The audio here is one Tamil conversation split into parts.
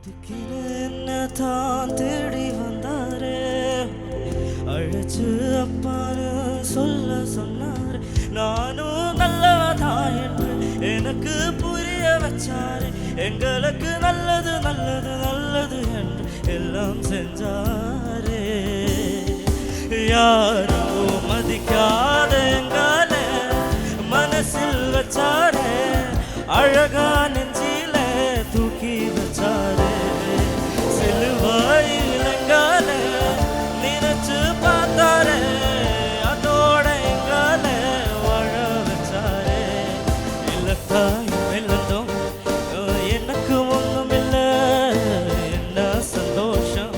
என்ன தான் தேடி வந்தாரே, அழைச்சு அப்பான்னு சொல்ல சொன்னாரு. நானும் நல்லதா என்று எனக்கு புரிய வச்சாரு. எங்களுக்கு நல்லது நல்லது நல்லது என்று எல்லாம் செஞ்சாரே. யாரோ மதிக்காத எங்கால மனசில் வச்சாரே, அழகா நெஞ்சில தூக்கி வச்சாரே. சிலுவையில் எங்கால நினைச்சு பார்த்தாரே, அதோட எங்கால வாழ வச்சாரே. இல்லத்தாயும் இல்லந்தோம் எனக்கு ஒன்றும் இல்லை, என்ன சந்தோஷம்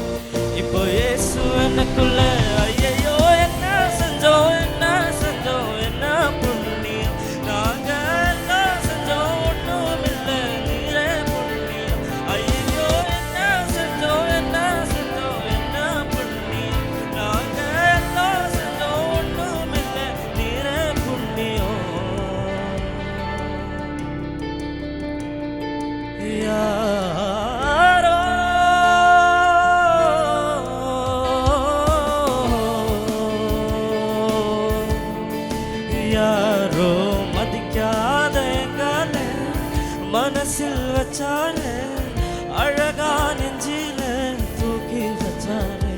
இப்போ இயேசு எனக்குள்ள. ஐயையோ என்ன செஞ்சோம் என்ன செஞ்சோம் என்ன புண்ணியம், நாங்க எல்லாம் செஞ்சோம் ஒன்றும் இல்லை நீரே புண்ணியம். ஐயையோ என்ன செஞ்சோம் என்ன செஞ்சோம் என்ன புண்ணியம், நாங்க எல்லாம் செஞ்சோம் ஒன்றும் இல்லை நீரே புண்ணியம். யாரோ யாரோ மதிக்காத எங்கால மனசில் வச்சாலே, அழகா நெஞ்சில தூக்கி வச்சாலே.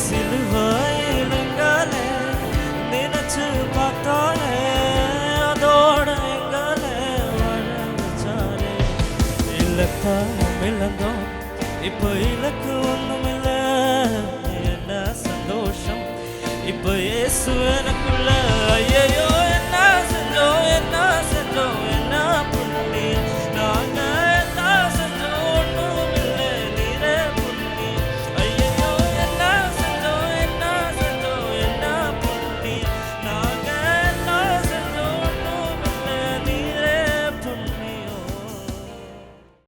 சிலுவையில் எங்கால நினைச்சு பார்த்தாலே, அதோட எங்கால வாழ வச்சாலே. இல்லத்தாயும் இல்லந்தோம் இப்போ இலக்கு ஒன்றும் இல்லை, என்ன சந்தோஷம் இப்போ இயேசு எனக்குள்ள. ஐயையோ